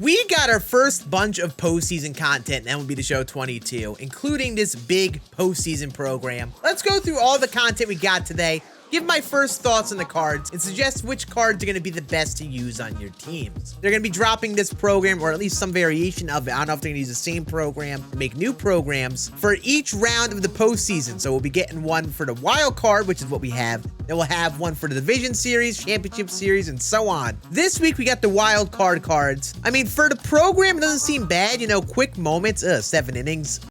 We got our first bunch of postseason content in MLB The Show 22, including this big postseason program. Let's go through all the content we got today, give my first thoughts on the cards, and suggest which cards are going to be the best to use on your teams. They're going to be dropping this program, or at least some variation of it. I don't know if they're going to use the same program to make new programs for each round of the postseason. So we'll be getting one for the wild card, which is what we have. Then we'll have one for the division series, championship series, and so on. This week, we got the wild card cards. I mean, for the program, it doesn't seem bad. You know, quick moments, 7 innings,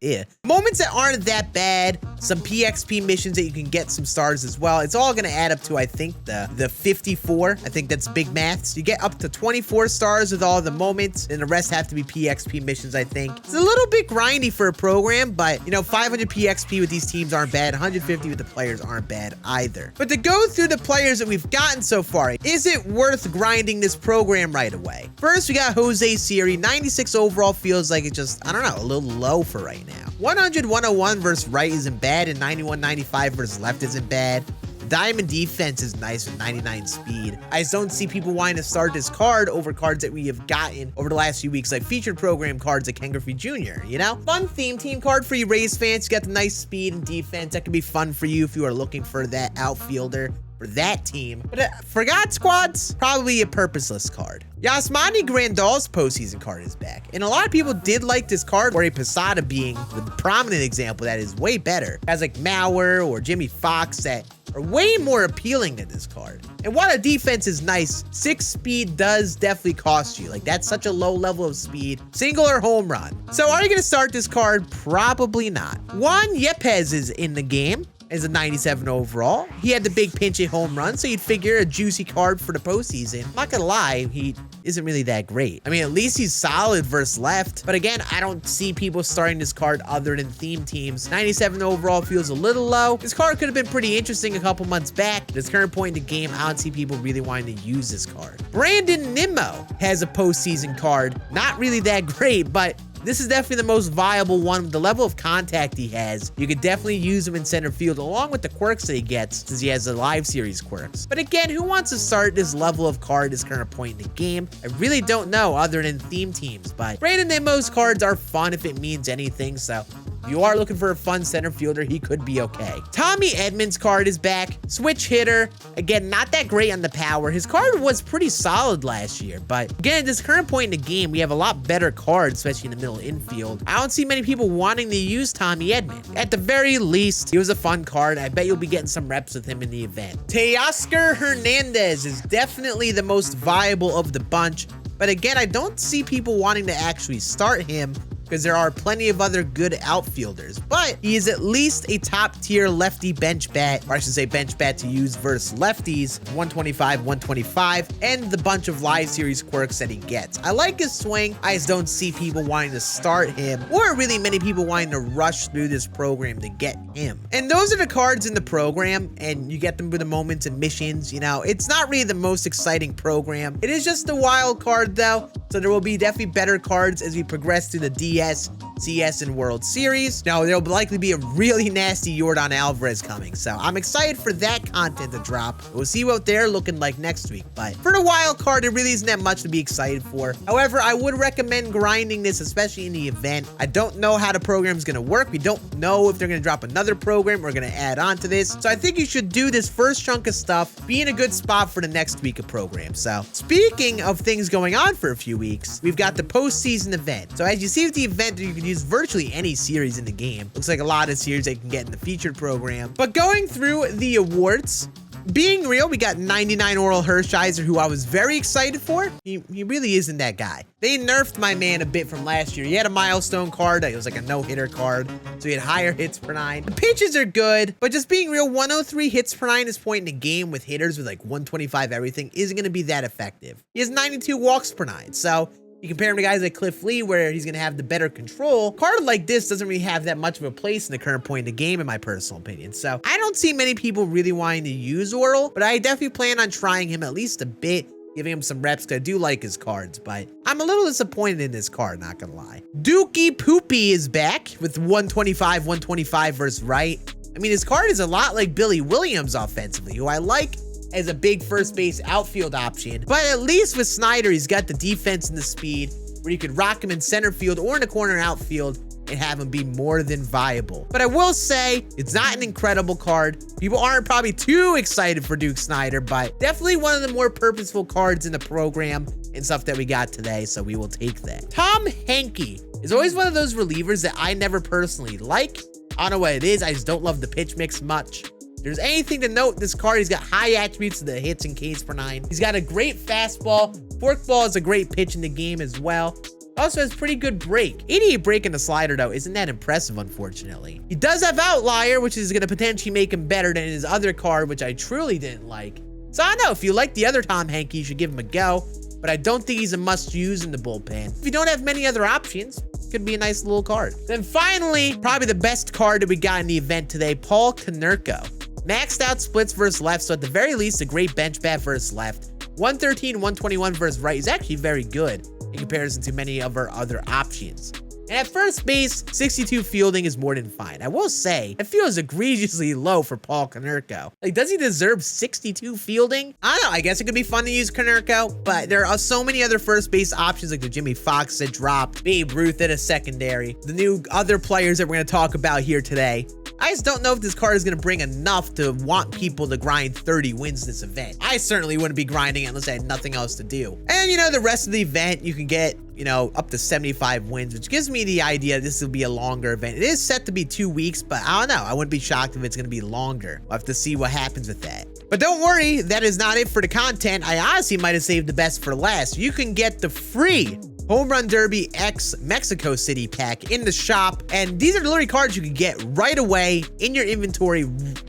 moments that aren't that bad. Some PXP missions that you can get some stars as well. It's all going to add up to, I think, the 54. I think that's big maths. You get up to 24 stars with all the moments, and the rest have to be PXP missions, I think. It's a little bit grindy for a program, but, you know, 500 PXP with these teams aren't bad. 150 with the players aren't bad either. But to go through the players that we've gotten so far, is it worth grinding this program right away? First, we got Jose Siri. 96 overall feels like it's just, I don't know, a little low for right now. 100-101 versus right isn't bad, and 91-95 versus left isn't bad. Diamond defense is nice with 99 speed. I just don't see people wanting to start this card over cards that we have gotten over the last few weeks, like featured program cards like KontrolFreek Jr., you know? Fun theme team card for you Rays fans. You got the nice speed and defense. That can be fun for you if you are looking for that outfielder for that team. But for God Squads, probably a purposeless card. Yasmani Grandal's postseason card is back. And a lot of people did like this card, or a Posada being the prominent example that is way better. Guys like Mauer or Jimmy Fox that are way more appealing than this card. And while the defense is nice, 6 speed does definitely cost you. Like, that's such a low level of speed. Single or home run. So are you going to start this card? Probably not. Juan Yepez is in the game as a 97 overall. He had the big pinch hit home run, so you'd figure a juicy card for the postseason. I'm not gonna lie, he isn't really that great. I mean, at least he's solid versus left. But again, I don't see people starting this card other than theme teams. 97 overall feels a little low. This card could have been pretty interesting a couple months back. At this current point in the game, I don't see people really wanting to use this card. Brandon Nimo has a postseason card. Not really that great, but this is definitely the most viable one with the level of contact he has. You could definitely use him in center field along with the quirks that he gets, since he has the live series quirks. But again, who wants to start this level of card at this current point in the game? I really don't know other than theme teams, but Brandon Nimmo's cards are fun if it means anything, so if you are looking for a fun center fielder, he could be okay. Tommy Edmonds' card is back. Switch hitter. Again, not that great on the power. His card was pretty solid last year, but again, at this current point in the game, we have a lot better cards, especially in the middle infield. I don't see many people wanting to use Tommy Edmonds. At the very least, he was a fun card. I bet you'll be getting some reps with him in the event. Teoscar Hernandez is definitely the most viable of the bunch, but again, I don't see people wanting to actually start him, because there are plenty of other good outfielders, but he is at least a top tier lefty bench bat, or I should say bench bat to use versus lefties, 125, 125, and the bunch of live series quirks that he gets. I like his swing. I just don't see people wanting to start him, or really many people wanting to rush through this program to get him. And those are the cards in the program, and you get them with the moments and missions. You know, it's not really the most exciting program. It is just a wild card though, so there will be definitely better cards as we progress through the DS, CS, and World Series. Now, there'll likely be a really nasty Yordan Alvarez coming, so I'm excited for that content to drop. We'll see what they're looking like next week, but for the wild card, there really isn't that much to be excited for. However, I would recommend grinding this, especially in the event. I don't know how the program's gonna work. We don't know if they're gonna drop another program or gonna add on to this, so I think you should do this first chunk of stuff, be in a good spot for the next week of programs. So, speaking of things going on for a few weeks, we've got the postseason event. So as you see with the event, you can use virtually any series in the game. Looks like a lot of series that you can get in the featured program. But going through the awards, being real, we got 99 Oral Hershiser, who I was very excited for. He really isn't that guy. They nerfed my man a bit from last year. He had a milestone card that was like a no-hitter card, so he had higher hits per 9. The pitches are good, but just being real, 103 hits per 9 this point in the game with hitters with like 125 everything isn't going to be that effective. He has 92 walks per 9, so you compare him to guys like Cliff Lee, where he's going to have the better control. A card like this doesn't really have that much of a place in the current point in the game, in my personal opinion. So I don't see many people really wanting to use Oral, but I definitely plan on trying him at least a bit, giving him some reps, because I do like his cards, but I'm a little disappointed in this card, not gonna lie. Dookie Poopy is back with 125, 125 versus right. I mean, his card is a lot like Billy Williams offensively, who I like as a big first base outfield option, but at least with Snyder, he's got the defense and the speed. where you could rock him in center field or in the corner outfield and have him be more than viable. But I will say, it's not an incredible card. People aren't probably too excited for Duke Snider, but definitely one of the more purposeful cards in the program and stuff that we got today, so we will take that. Tom Hankey is always one of those relievers that I never personally like. I don't know what it is, I just don't love the pitch mix much. If there's anything to note, this card, he's got high attributes to the hits and Ks per 9. He's got a great fastball. Forkball is a great pitch in the game as well. Also has pretty good break. 88 break in the slider, though, isn't that impressive, unfortunately. He does have outlier, which is going to potentially make him better than his other card, which I truly didn't like. So I don't know, if you like the other Tom Hankey, you should give him a go, but I don't think he's a must-use in the bullpen. If you don't have many other options, could be a nice little card. Then finally, probably the best card that we got in the event today, Paul Kanerko. Maxed out splits versus left, so at the very least, a great bench bat versus left. 113, 121 versus right is actually very good in comparison to many of our other options. And at first base, 62 fielding is more than fine. I will say, it feels egregiously low for Paul Kanerko. Like, does he deserve 62 fielding? I don't know, I guess it could be fun to use Kanerko, but there are so many other first base options like the Jimmy Fox that dropped, Babe Ruth at a secondary, the new other players that we're gonna talk about here today. I just don't know if this card is going to bring enough to want people to grind 30 wins this event. I certainly wouldn't be grinding it unless I had nothing else to do. And, you know, the rest of the event, you can get, you know, up to 75 wins, which gives me the idea this will be a longer event. It is set to be 2 weeks, but I don't know. I wouldn't be shocked if it's going to be longer. We'll have to see what happens with that. But don't worry, that is not it for the content. I honestly might have saved the best for last. You can get the free Home Run Derby X Mexico City pack in the shop. And these are literally cards you can get right away in your inventory,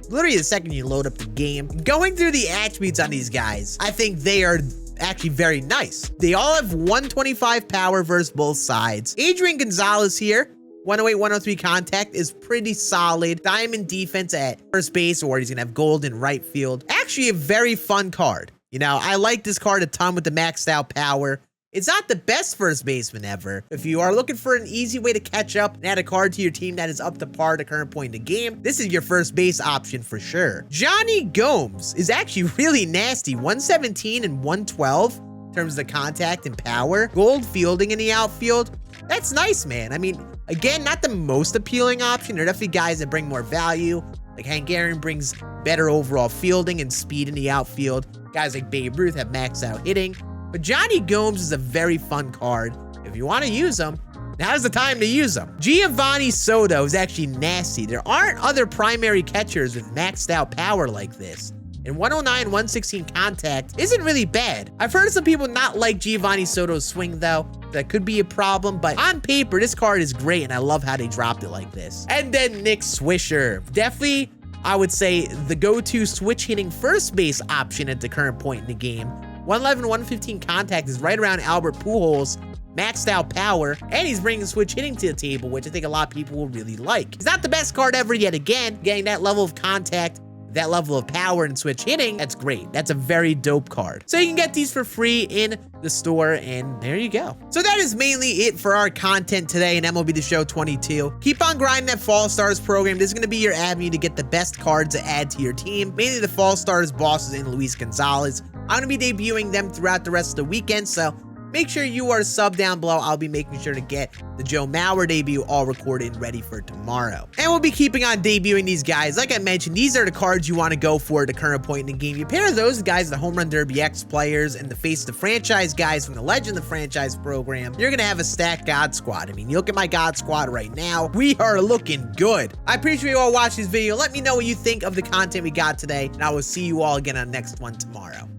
literally the second you load up the game. Going through the attributes on these guys, I think they are actually very nice. They all have 125 power versus both sides. Adrian Gonzalez here, 108, 103 contact is pretty solid. Diamond defense at first base, or he's gonna have gold in right field. Actually a very fun card. You know, I like this card a ton with the maxed out power. It's not the best first baseman ever. If you are looking for an easy way to catch up and add a card to your team that is up to par at the current point in the game, this is your first base option for sure. Johnny Gomes is actually really nasty. 117 and 112 in terms of the contact and power. Gold fielding in the outfield. That's nice, man. I mean, again, not the most appealing option. There are definitely guys that bring more value. Like Hankey brings better overall fielding and speed in the outfield. Guys like Babe Ruth have maxed out hitting. But Johnny Gomes is a very fun card. If you want to use him, now's the time to use him. Giovanni Soto is actually nasty. There aren't other primary catchers with maxed out power like this. And 109, 116 contact isn't really bad. I've heard some people not like Giovanni Soto's swing though. That could be a problem, but on paper, this card is great and I love how they dropped it like this. And then Nick Swisher. Definitely, I would say, the go-to switch hitting first base option at the current point in the game. 111, 115 contact is right around Albert Pujols, maxed out power, and he's bringing switch hitting to the table, which I think a lot of people will really like. He's not the best card ever yet again, getting that level of contact, that level of power and switch hitting, that's great. That's a very dope card. So you can get these for free in the store, and there you go. So that is mainly it for our content today in MLB The Show 22. Keep on grinding that Fall Stars program. This is going to be your avenue to get the best cards to add to your team, mainly the Fall Stars bosses and Luis Gonzalez. I'm going to be debuting them throughout the rest of the weekend, so make sure you are subbed down below. I'll be making sure to get the Joe Mauer debut all recorded and ready for tomorrow. And we'll be keeping on debuting these guys. Like I mentioned, these are the cards you want to go for at the current point in the game. You pair those guys, the Home Run Derby X players, and the Face the Franchise guys from the Legend of the Franchise program, you're going to have a stacked God Squad. I mean, you look at my God Squad right now, we are looking good. I appreciate you all watching this video. Let me know what you think of the content we got today, and I will see you all again on the next one tomorrow.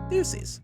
Deuces.